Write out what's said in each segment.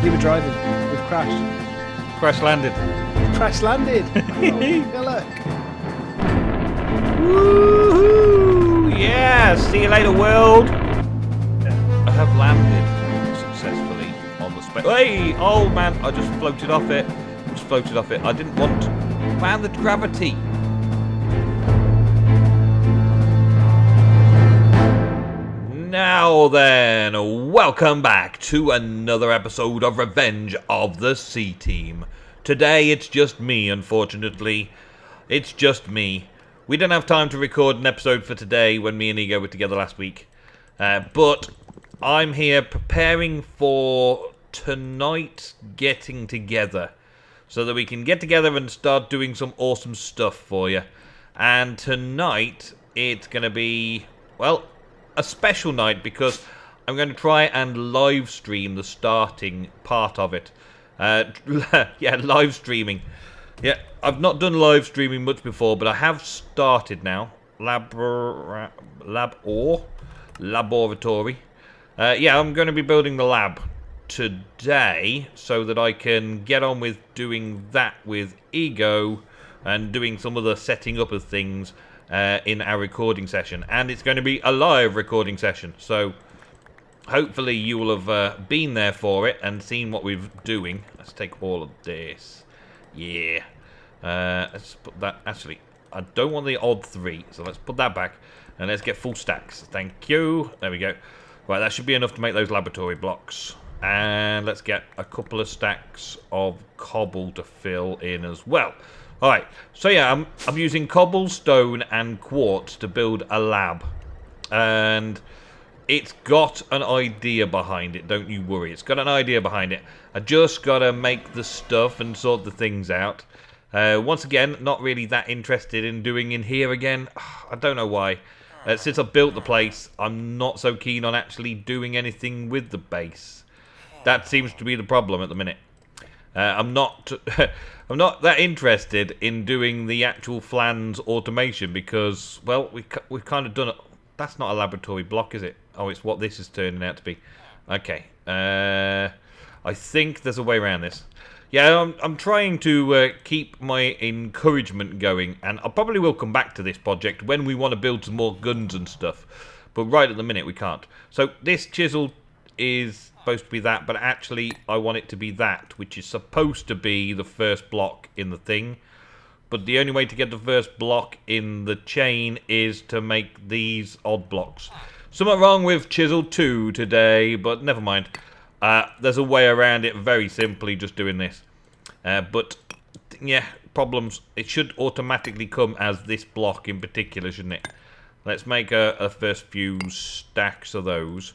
You were driving. We've crashed. Crash landed. Crash landed. Oh, look. Woohoo! Yeah! See you later, world. I have landed successfully on the space. Hey! Oh man! I just floated off it. I didn't want to. Man, the gravity. Now then, welcome back to another episode of Revenge of the CTeam. Today it's just me, unfortunately. It's just me. We didn't have time to record an episode for today when me and Ego were together last week. But I'm here preparing for tonight getting together. So that we can get together and start doing some awesome stuff for you. And tonight it's going to be, well, a special night because I'm going to try and live stream the starting part of it. Yeah, live streaming. Yeah, I've not done live streaming much before, but I have started now. Laboratory. Yeah, I'm going to be building the lab today so that I can get on with doing that with Ego and doing some of the setting up of things in our recording session. And it's going to be a live recording session, so hopefully you will have been there for it and seen what we're doing. Let's take all of this. Yeah. Let's put that. Actually, I don't want the odd 3, so let's put that back and let's get full stacks. Thank you. There we go. Right, that should be enough to make those laboratory blocks. And let's get a couple of stacks of cobble to fill in as well. Alright, so yeah, I'm using cobblestone and quartz to build a lab. And it's got an idea behind it, don't you worry. It's got an idea behind it. I just got to make the stuff and sort the things out. Once again, not really that interested in doing in here again. I don't know why. Since I built the place, I'm not so keen on actually doing anything with the base. That seems to be the problem at the minute. I'm not that interested in doing the actual flans automation because, well, we've kind of done it. That's not a laboratory block, is it? Oh, it's what this is turning out to be. Okay. I think there's a way around this. Yeah, I'm trying to keep my encouragement going, and I probably will come back to this project when we want to build some more guns and stuff. But right at the minute, we can't. So this chisel is supposed to be that, but actually I want it to be that, which is supposed to be the first block in the thing. But the only way to get the first block in the chain is to make these odd blocks. Something wrong with chisel 2 today, but never mind. There's a way around it, very simply, just doing this. But, yeah, problems. It should automatically come as this block in particular, shouldn't it? Let's make a first few stacks of those.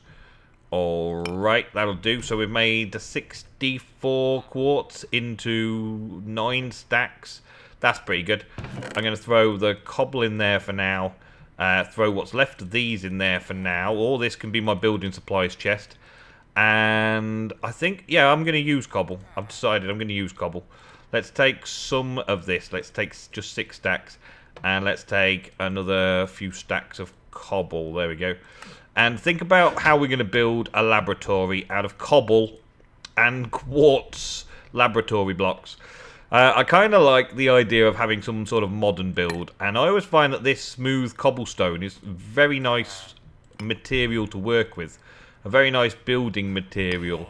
Alright, that'll do. So we've made 64 quartz into 9 stacks. That's pretty good. I'm going to throw the cobble in there for now. Throw what's left of these in there for now. All this can be my building supplies chest. And I think, yeah, I'm going to use cobble. I've decided I'm going to use cobble. Let's take some of this. Let's take just 6 stacks. And let's take another few stacks of cobble. There we go. And think about how we're going to build a laboratory out of cobble and quartz laboratory blocks. I kind of like the idea of having some sort of modern build. And I always find that this smooth cobblestone is very nice material to work with. A very nice building material.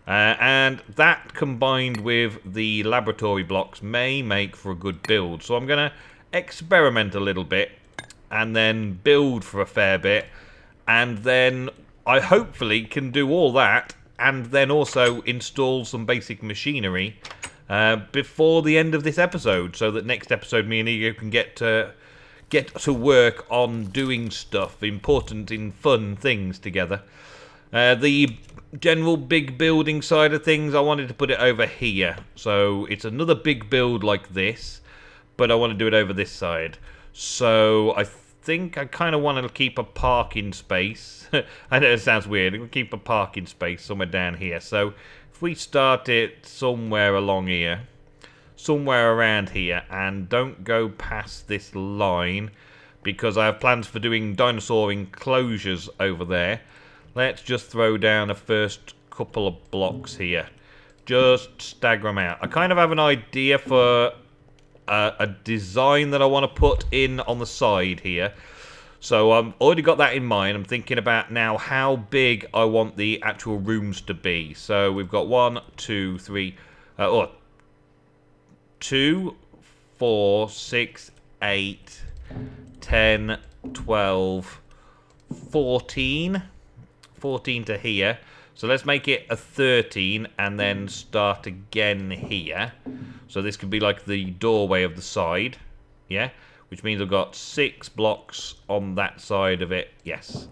And that combined with the laboratory blocks may make for a good build. So I'm going to experiment a little bit and then build for a fair bit. And then I hopefully can do all that and then also install some basic machinery before the end of this episode. So that next episode me and Ego can get to work on doing stuff, important and fun things together. The general big building side of things, I wanted to put it over here. So it's another big build like this, but I want to do it over this side. So I think I kind of want to keep a parking space. I know it sounds weird. We'll keep a parking space somewhere down here. So if we start it somewhere along here, somewhere around here, and don't go past this line because I have plans for doing dinosaur enclosures over there. Let's just throw down a first couple of blocks here. Just stagger them out. I kind of have an idea for a design that I want to put in on the side here. So I've already got that in mind. I'm thinking about now how big I want the actual rooms to be. So we've got 1, 2, 3, 2, 4, 6, 8, 10, 12, 14. 14 to here. So let's make it a 13 and then start again here. So this could be like the doorway of the side. Yeah? Which means I've got 6 blocks on that side of it. Yes.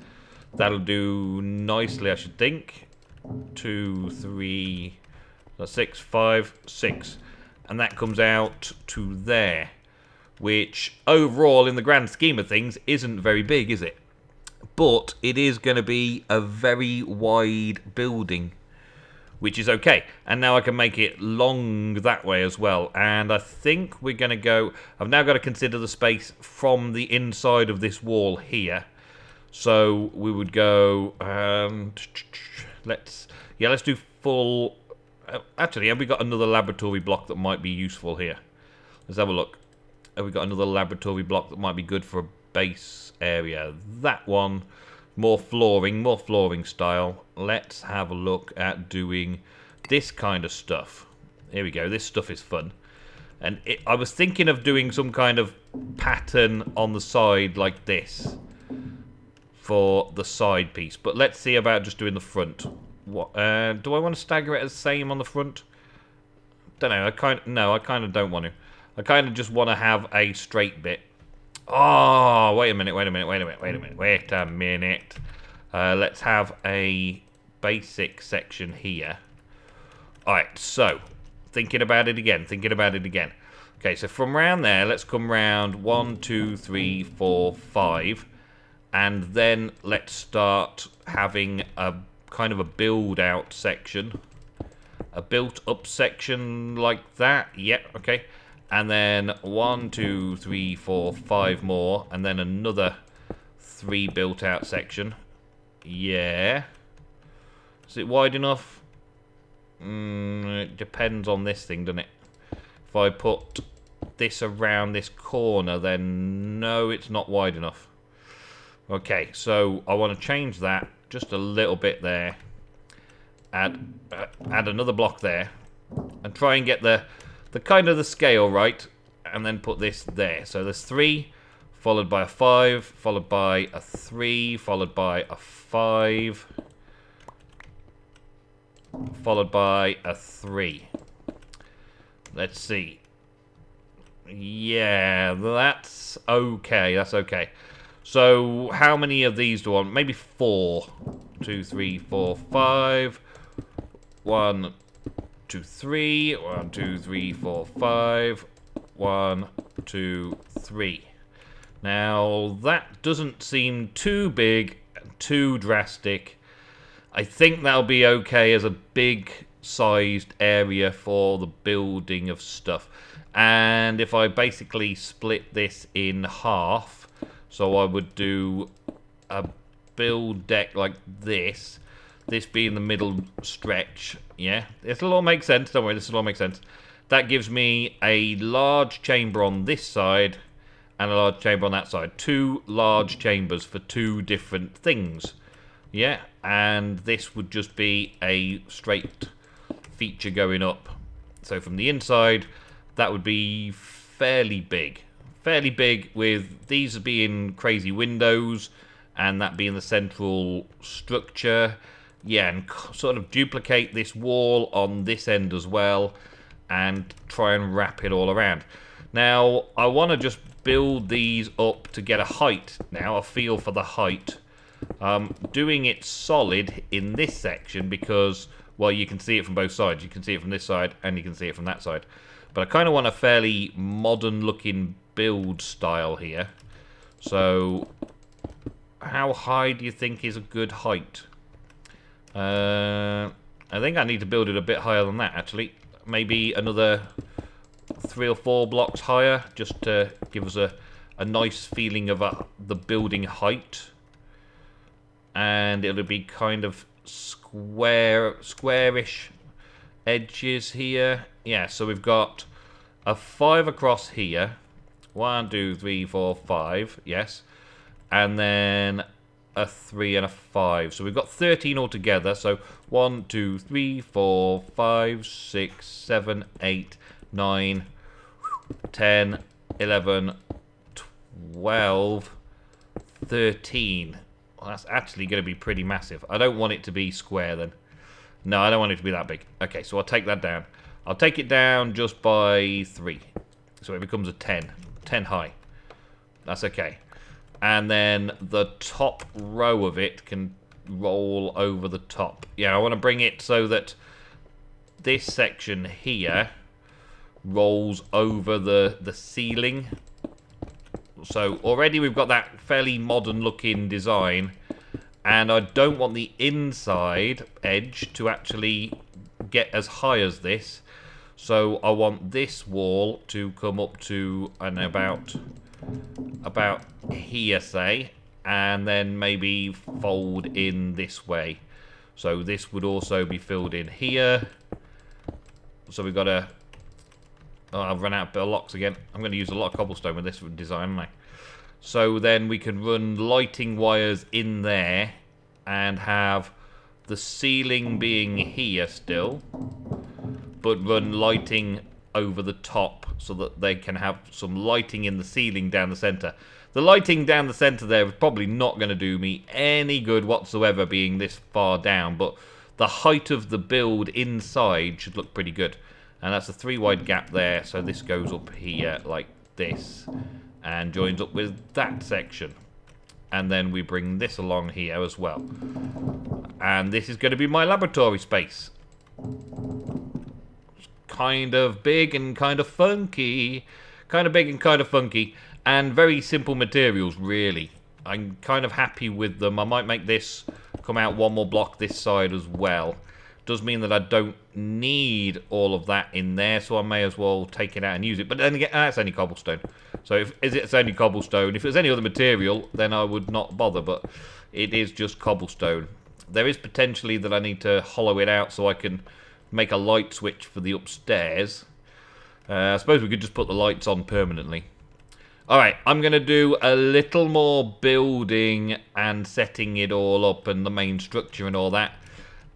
That'll do nicely, I should think. 2, 3, 6, 5, 6. And that comes out to there. Which, overall, in the grand scheme of things, isn't very big, is it? But it is going to be a very wide building, which is okay. And now I can make it long that way as well. And I think we're going to go... I've now got to consider the space from the inside of this wall here. So we would go... let's do full... actually, have we got another laboratory block that might be useful here? Let's have a look. Have we got another laboratory block that might be good for a base area? That one, more flooring style. Let's have a look at doing this kind of stuff. Here we go. This stuff is fun. And I was thinking of doing some kind of pattern on the side like this for the side piece. But let's see about just doing the front. What do I want to stagger it as same on the front? Don't know. I kind of don't want to. I kind of just want to have a straight bit. Oh, wait a minute. Let's have a basic section here. Alright, so, thinking about it again. Okay, so from round there, let's come round 1, 2, 3, 4, 5. And then let's start having a kind of a build-out section. A built-up section like that. Yep, okay. And then 1, 2, 3, 4, 5 more. And then another 3 built out section. Yeah. Is it wide enough? It depends on this thing, doesn't it? If I put this around this corner, then no, it's not wide enough. Okay, so I want to change that just a little bit there. Add another block there. And try and get the kind of the scale right, and then put this there. So there's 3, followed by a 5, followed by a 3, followed by a 5, followed by a 3. Let's see. Yeah, that's okay. That's okay. So how many of these do I want? Maybe 4. 2, 3, 4, 5. 1, 2, 3. 1, 2, 3, 4, 5. 1, 2, 3. Now that doesn't seem too big, too drastic. I think that'll be okay as a big sized area for the building of stuff. And if I basically split this in half, so I would do a build deck like this being the middle stretch, yeah, this will all make sense, don't worry, this will all make sense. That gives me a large chamber on this side and a large chamber on that side. 2 large chambers for 2 different things, yeah, and this would just be a straight feature going up. So from the inside, that would be fairly big with these being crazy windows and that being the central structure. Yeah, and sort of duplicate this wall on this end as well and try and wrap it all around. Now, I want to just build these up to get a height now, a feel for the height. Doing it solid in this section because, well, you can see it from both sides. You can see it from this side and you can see it from that side. But I kind of want a fairly modern looking build style here. So, how high do you think is a good height? I think I need to build it a bit higher than that, actually. Maybe another 3 or 4 blocks higher, just to give us a nice feeling of the building height. And it'll be kind of squarish edges here. Yeah, so we've got a 5 across here. 1, 2, 3, 4, 5. Yes. And then a 3 and a 5. So we've got 13 altogether. So 1, 2, 3, 4, 5, 6, 7, 8, 9, 10, 11, 12, 13. Well, that's actually going to be pretty massive. I don't want it to be square then. No, I don't want it to be that big. Okay, so I'll take that down. I'll take it down just by 3. So it becomes a 10. 10 high. That's okay. And then the top row of it can roll over the top. Yeah, I want to bring it so that this section here rolls over the ceiling. So already we've got that fairly modern looking design. And I don't want the inside edge to actually get as high as this. So I want this wall to come up to about here, say, and then maybe fold in this way. So this would also be filled in here. So we've got a... Oh, I've run out of locks again. I'm going to use a lot of cobblestone with this design, aren't I? So then we can run lighting wires in there and have the ceiling being here still, but run lighting over the top so that they can have some lighting in the ceiling down the center. The lighting down the center there is probably not going to do me any good whatsoever being this far down, but the height of the build inside should look pretty good. And that's a 3 wide gap there, so this goes up here like this and joins up with that section. And then we bring this along here as well. And this is going to be my laboratory space. It's kind of big and kind of funky. Kind of big and kind of funky. And very simple materials, really. I'm kind of happy with them. I might make this come out 1 more block this side as well. Does mean that I don't need all of that in there, so I may as well take it out and use it. But then again, it's only cobblestone. So if it's only cobblestone, if it was any other material, then I would not bother. But it is just cobblestone. There is potentially that I need to hollow it out so I can make a light switch for the upstairs. I suppose we could just put the lights on permanently. Alright, I'm going to do a little more building and setting it all up and the main structure and all that.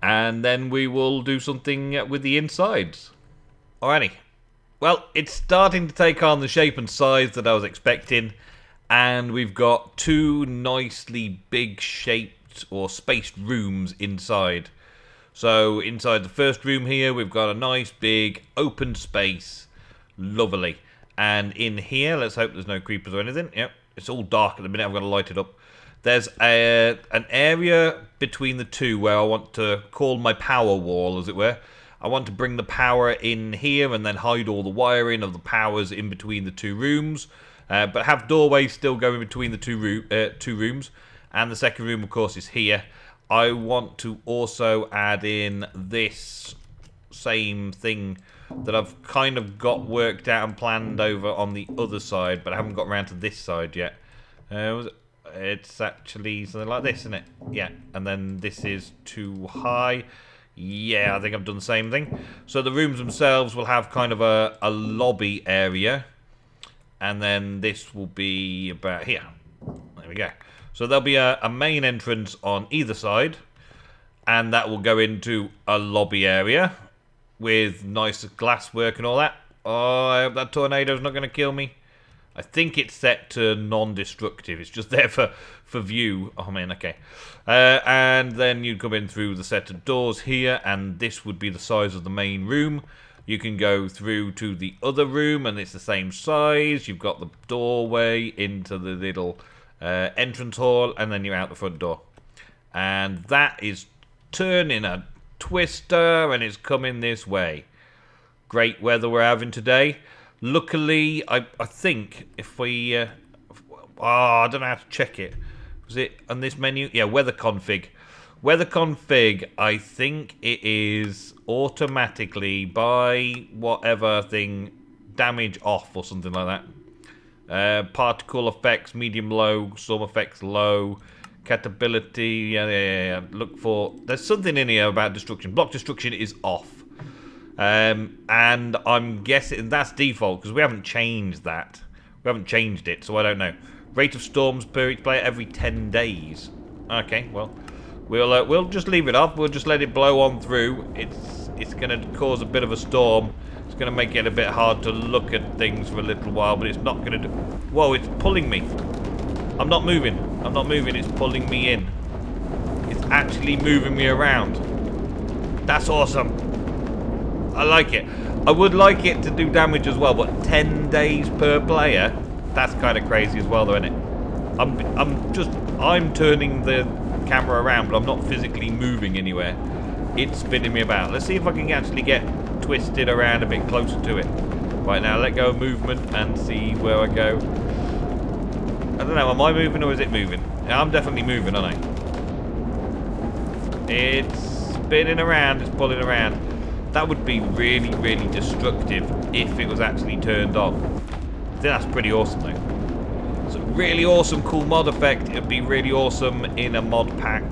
And then we will do something with the insides. Alrighty. Well, it's starting to take on the shape and size that I was expecting. And we've got 2 nicely big shaped or spaced rooms inside. So inside the first room here, we've got a nice big open space. Lovely. And in here, let's hope there's no creepers or anything. Yep, it's all dark at the minute. I'm going to light it up. There's an area between the two where I want to call my power wall, as it were. I want to bring the power in here and then hide all the wiring of the powers in between the 2 rooms. But have doorways still going between the 2 rooms. And the second room, of course, is here. I want to also add in this same thing that I've kind of got worked out and planned over on the other side, but I haven't got around to this side yet. It's actually something like this, isn't it? Yeah, and then this is too high. Yeah, I think I've done the same thing. So the rooms themselves will have kind of a lobby area, and then this will be about here. There we go. So there'll be a main entrance on either side, and that will go into a lobby area with nice glass work and all that. Oh, I hope that tornado's not going to kill me. I think it's set to non-destructive. It's just there for view. Oh, man, okay. And then you come in through the set of doors here, and this would be the size of the main room. You can go through to the other room, and it's the same size. You've got the doorway into the little entrance hall, and then you're out the front door. And that is turning a twister, and it's coming this way. Great weather we're having today. Luckily, I think if we... I don't know how to check it. Was it on this menu? Yeah, weather config. Weather config, I think it is automatically by whatever thing, damage off or something like that. Particle effects, medium low, storm effects low, catability, yeah. Look for... There's something in here about destruction. Block destruction is off. And I'm guessing that's default because we haven't changed that. We haven't changed it, so I don't know. Rate of storms per each player every 10 days. Okay, well, we'll just leave it off. We'll just let it blow on through. It's going to cause a bit of a storm. It's going to make it a bit hard to look at things for a little while, but it's not going to do... Whoa, it's pulling me. I'm not moving. I'm not moving. It's pulling me in. It's actually moving me around. That's awesome. I like it. I would like it to do damage as well, but 10 days per player, that's kind of crazy as well, though, isn't it? I'm turning the camera around, but I'm not physically moving anywhere. It's spinning me about. Let's see if I can actually get twisted around a bit closer to it. Right now, let go of movement and see where I go. I don't know, am I moving or is it moving? Yeah, I'm definitely moving, aren't I? It's spinning around, it's pulling around. That would be really, really destructive if it was actually turned on. I think that's pretty awesome, though. It's a really awesome, cool mod effect. It would be really awesome in a mod pack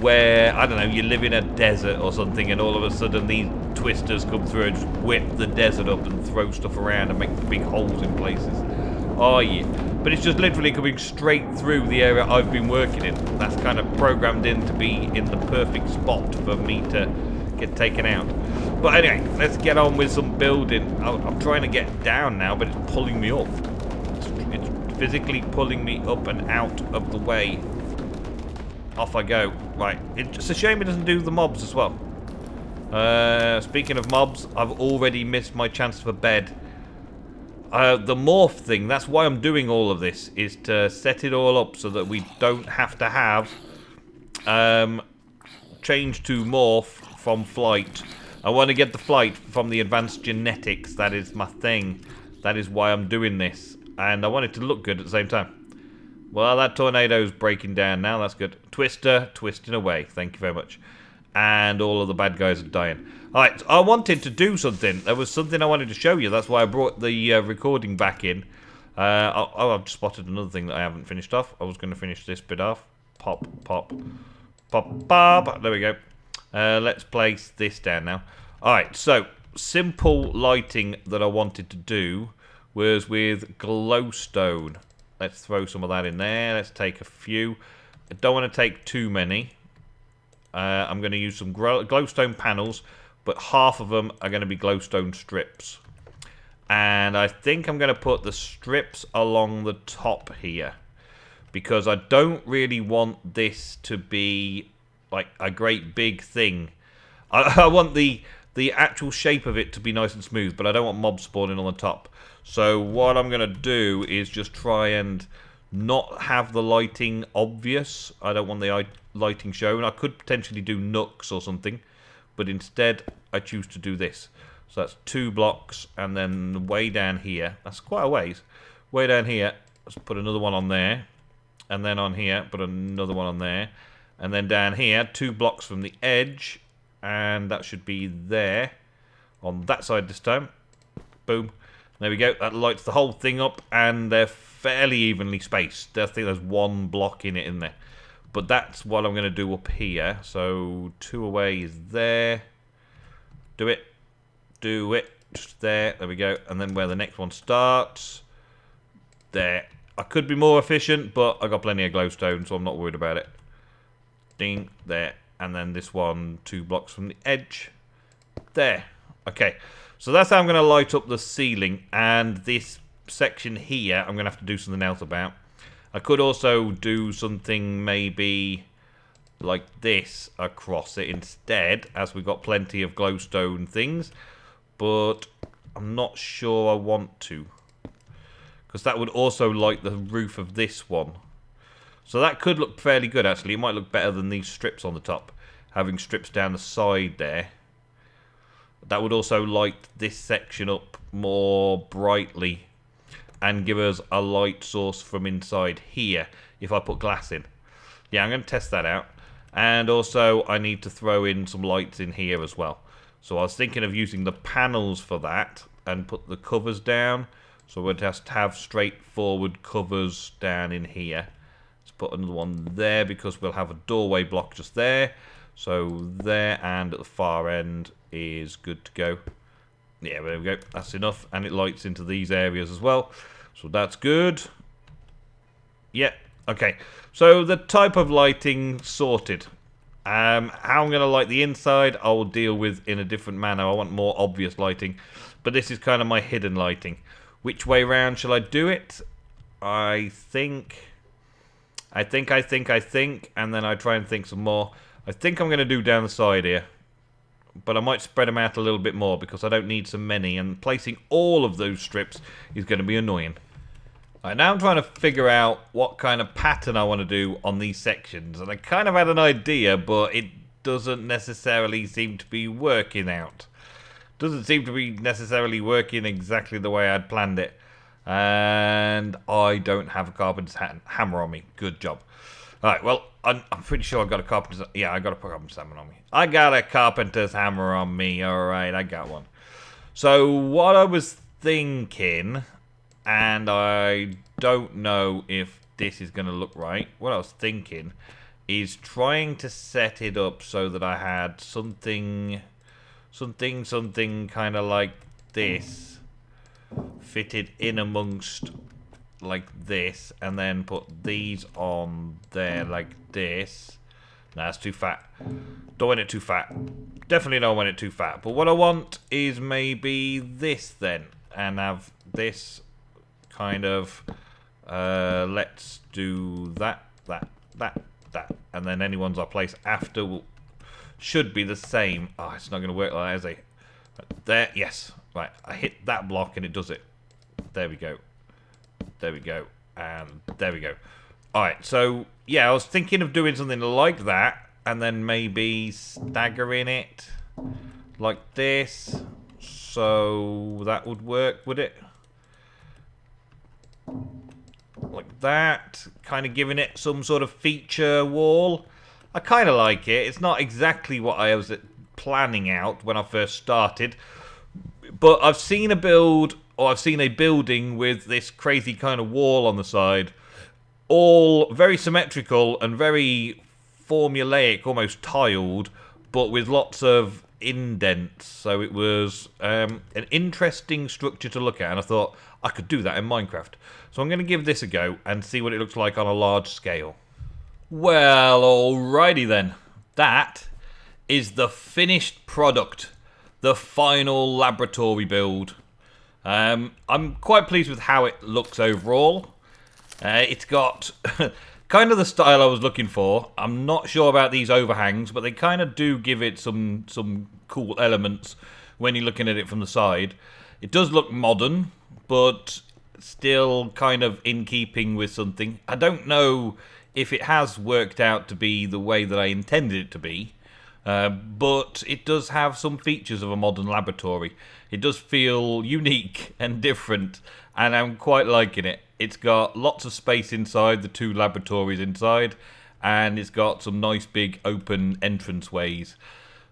where, I don't know, you live in a desert or something and all of a sudden these twisters come through and just whip the desert up and throw stuff around and make big holes in places. Oh, yeah. But it's just literally coming straight through the area I've been working in. That's kind of programmed in to be in the perfect spot for me to get taken out. But anyway, let's get on with some building. I'm trying to get down now, but it's pulling me up. It's physically pulling me up and out of the way. Off I go. Right, it's a shame it doesn't do the mobs as well. Speaking of mobs, I've already missed my chance for bed. The morph thing, that's why I'm doing all of this, is to set it all up so that we don't have to have change to morph from flight. I want to get the flight from the advanced genetics. That is my thing. That is why I'm doing this. And I want it to look good at the same time. Well, that tornado's breaking down now. That's good. Twister, twisting away. Thank you very much. And all of the bad guys are dying. Alright, I wanted to do something. There was something I wanted to show you. That's why I brought the recording back in. I've spotted another thing that I haven't finished off. I was going to finish this bit off. Pop, pop, pop, pop. There we go. Let's place this down now. Alright, so simple lighting that I wanted to do was with glowstone. Let's throw some of that in there. Let's take a few. I don't want to take too many. I'm going to use some glowstone panels, but half of them are going to be glowstone strips. And I think I'm going to put the strips along the top here, because I don't really want this to be like a great big thing. I want the actual shape of it to be nice and smooth, but I don't want mobs spawning on the top. So what I'm going to do is just try and not have the lighting obvious. I don't want the lighting shown. I could potentially do nooks or something, but instead I choose to do this. So that's 2 blocks, and then way down here, that's quite a ways, way down here, let's put another one on there, and then on here, put another one on there, and then down here, 2 blocks from the edge, and that should be there, on that side this time. Boom. There we go. That lights the whole thing up, and they're fairly evenly spaced. I think there's 1 block in it in there. But that's what I'm going to do up here. So 2 away is there. Do it. Do it. Just there. There we go. And then where the next one starts. There. I could be more efficient, but I got plenty of glowstone, so I'm not worried about it. Ding. There. And then this one, 2 blocks from the edge. There. Okay. So that's how I'm going to light up the ceiling. And this section here, I'm going to have to do something else about. I could also do something maybe like this across it instead, as we've got plenty of glowstone things. But I'm not sure I want to, because that would also light the roof of this one. So that could look fairly good, actually. It might look better than these strips on the top, having strips down the side there. That would also light this section up more brightly and give us a light source from inside here if I put glass in. Yeah, I'm going to test that out. And also I need to throw in some lights in here as well. So I was thinking of using the panels for that and put the covers down. So we'll just have straightforward covers down in here. Let's put another one there because we'll have a doorway block just there. So there, and at the far end is good to go. Yeah, there we go. That's enough. And it lights into these areas as well. So that's good. Yeah, okay. So the type of lighting sorted. How I'm going to light the inside, I will deal with in a different manner. I want more obvious lighting. But this is kind of my hidden lighting. Which way round shall I do it? I think, and then I try and think some more. I think I'm going to do down the side here. But I might spread them out a little bit more because I don't need so many. And placing all of those strips is going to be annoying. Right, now I'm trying to figure out what kind of pattern I want to do on these sections. And I kind of had an idea, but it doesn't necessarily seem to be working out. Doesn't seem to be necessarily working exactly the way I'd planned it. And I don't have a carpenter's hammer on me. Good job. Alright, well, I'm pretty sure I've got a carpenter's... Yeah, I got a carpenter's hammer on me. I got a carpenter's hammer on me. Alright, I got one. So, what I was thinking... And I don't know if this is going to look right. What I was thinking is trying to set it up so that I had something kind of like this fitted in amongst like this, and then put these on there like this. Nah, that's too fat. Don't want it too fat. Definitely don't want it too fat. But what I want is maybe this then, and have this kind of let's do that, and then any ones I place after should be the same. Oh, it's not going to work like that, is it? There, yes. Right, I hit that block and it does it. There we go. There we go. And there we go. Alright, so yeah, I was thinking of doing something like that, and then maybe staggering it like this. So that would work, would it? Like that, kind of giving it some sort of feature wall. I kind of like it. It's not exactly what I was planning out when I first started, but I've seen a build, or I've seen a building with this crazy kind of wall on the side, all very symmetrical and very formulaic, almost tiled, but with lots of indents. So it was an interesting structure to look at, and I thought I could do that in Minecraft. So I'm going to give this a go and see what it looks like on a large scale. Well, alrighty then. That is the finished product. The final laboratory build. I'm quite pleased with how it looks overall. It's got kind of the style I was looking for. I'm not sure about these overhangs, but they kind of do give it some cool elements when you're looking at it from the side. It does look modern, but still kind of in keeping with something. I don't know if it has worked out to be the way that I intended it to be, but it does have some features of a modern laboratory. It does feel unique and different, and I'm quite liking it. It's got lots of space inside, the two laboratories inside, and it's got some nice big open entranceways.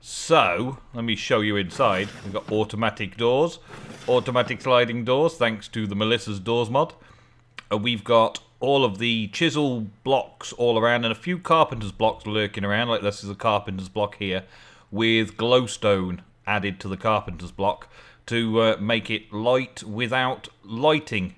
So, let me show you inside. We've got automatic doors, automatic sliding doors, thanks to the Melissa's Doors mod. We've got all of the chisel blocks all around, and a few carpenter's blocks lurking around, like this is a carpenter's block here, with glowstone added to the carpenter's block to make it light without lighting.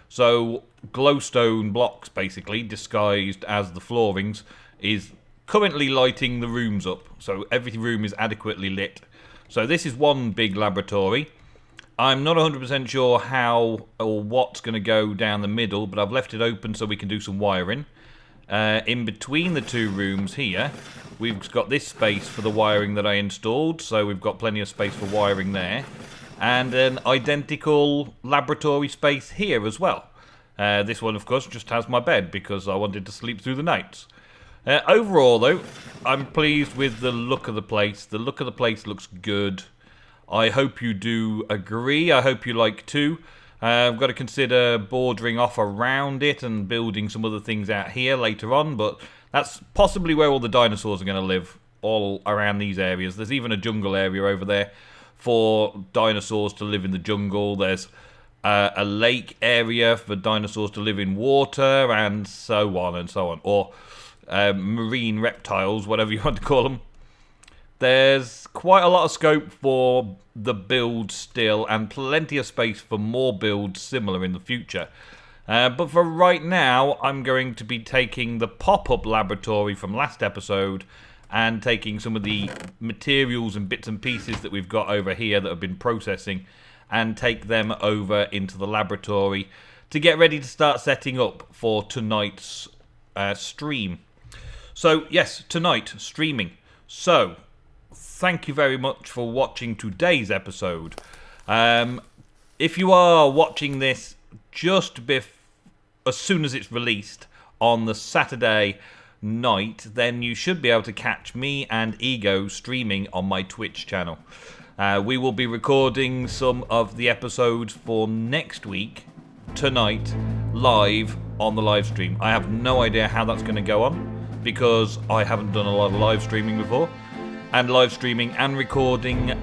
So, glowstone blocks, basically, disguised as the floorings, is currently lighting the rooms up, so every room is adequately lit. So this is one big laboratory. I'm not 100% sure how or what's going to go down the middle, but I've left it open so we can do some wiring. In between the two rooms here, we've got this space for the wiring that I installed, so we've got plenty of space for wiring there. And an identical laboratory space here as well. This one, of course, just has my bed because I wanted to sleep through the nights. Overall, though, I'm pleased with the look of the place. The look of the place looks good. I hope you do agree. I hope you like too. I've got to consider bordering off around it and building some other things out here later on, but that's possibly where all the dinosaurs are going to live, all around these areas. There's even a jungle area over there for dinosaurs to live in the jungle. There's a lake area for dinosaurs to live in water, and so on and so on. Or marine reptiles, whatever you want to call them. There's quite a lot of scope for the build still, and plenty of space for more builds similar in the future. But for right now, I'm going to be taking the pop-up laboratory from last episode and taking some of the materials and bits and pieces that we've got over here that have been processing and take them over into the laboratory to get ready to start setting up for tonight's stream. So, yes, tonight, streaming. So, thank you very much for watching today's episode. If you are watching this just as soon as it's released on the Saturday night, then you should be able to catch me and Ego streaming on my Twitch channel. We will be recording some of the episodes for next week, tonight, live on the live stream. I have no idea how that's going to go on, because I haven't done a lot of live streaming before. And live streaming and recording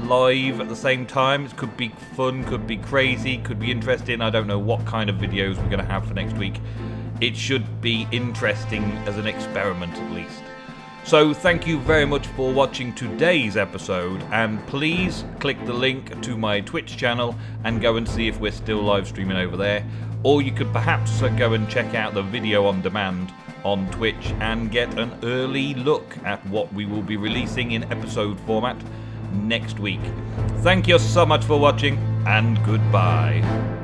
live at the same time. It could be fun, could be crazy, could be interesting. I don't know what kind of videos we're going to have for next week. It should be interesting as an experiment at least. So thank you very much for watching today's episode, and please click the link to my Twitch channel and go and see if we're still live streaming over there. Or you could perhaps go and check out the video on demand on Twitch and get an early look at what we will be releasing in episode format next week. Thank you so much for watching, and goodbye.